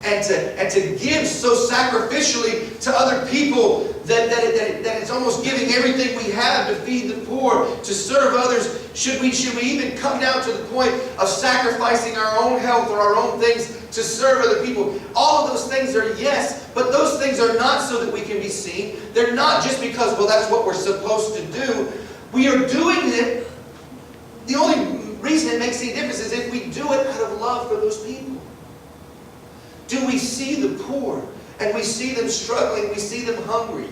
and to give so sacrificially to other people that it's almost giving everything we have to feed the poor, to serve others. Should we even come down to the point of sacrificing our own health or our own things to serve other people? All of those things are yes, but those things are not so that we can be seen. They're not just because, well, that's what we're supposed to do. We are doing it. The only reason it makes any difference is if we do it out of love for those people. Do we see the poor and we see them struggling, we see them hungry?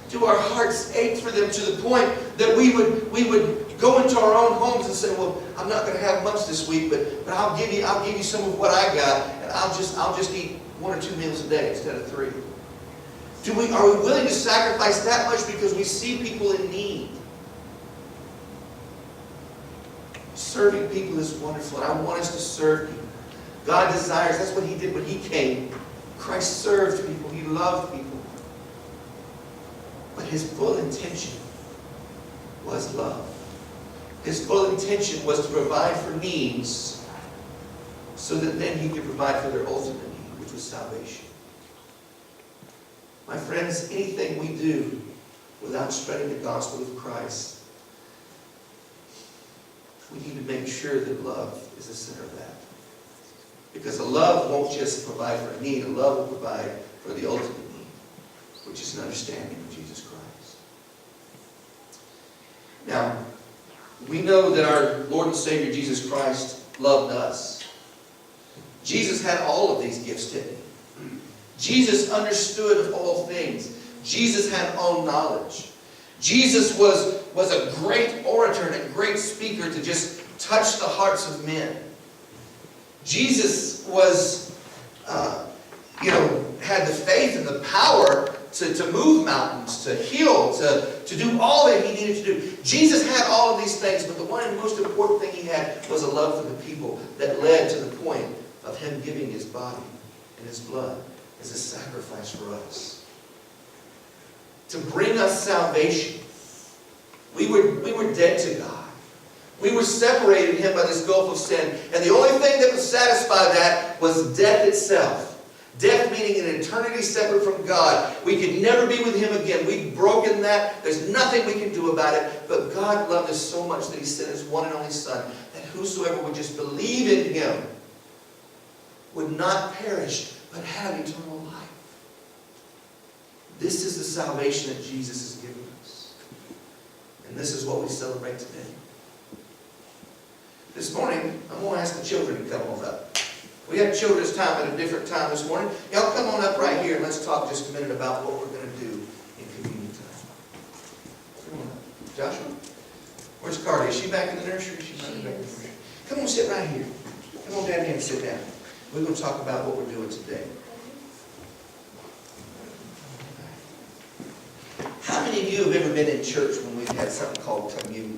Do our hearts ache for them to the point that we would go into our own homes and say, well, I'm not going to have much this week, but I'll give you some of what I got, and I'll just eat 1 or 2 meals a day instead of 3. Are we willing to sacrifice that much because we see people in need? Serving people is wonderful, and I want us to serve people. God desires, that's what He did when He came. Christ served people, He loved people. But His full intention was love. His full intention was to provide for needs so that then He could provide for their ultimate need, which was salvation. My friends, anything we do without spreading the gospel of Christ, we need to make sure that love is the center of that. Because a love won't just provide for a need, a love will provide for the ultimate need, which is an understanding of Jesus Christ. Now, we know that our Lord and Savior Jesus Christ loved us. Jesus had all of these gifts, didn't He? Jesus understood all things. Jesus had all knowledge. Jesus was a great orator and a great speaker to just touch the hearts of men. Jesus was, had the faith and the power to move mountains, to heal, to do all that He needed to do. Jesus had all of these things, but the one and most important thing He had was a love for the people that led to the point of Him giving His body and His blood as a sacrifice for us. To bring us salvation. We were dead to God. We were separated from Him by this gulf of sin. And the only thing that would satisfy that was death itself. Death meaning an eternity separate from God. We could never be with Him again. We've broken that. There's nothing we can do about it. But God loved us so much that He sent His one and only Son, that whosoever would just believe in Him would not perish, but have eternal life. This is the salvation that Jesus has given us. And this is what we celebrate today. This morning, I'm going to ask the children to come on up. We have children's time at a different time this morning. Y'all come on up right here and let's talk just a minute about what we're going to do in communion time. Come on up. Joshua? Where's Carly? Is she back in the nursery? She's back in the nursery. Come on, sit right here. Come on down here and sit down. We're going to talk about what we're doing today. How many of you have ever been in church when we've had something called communion?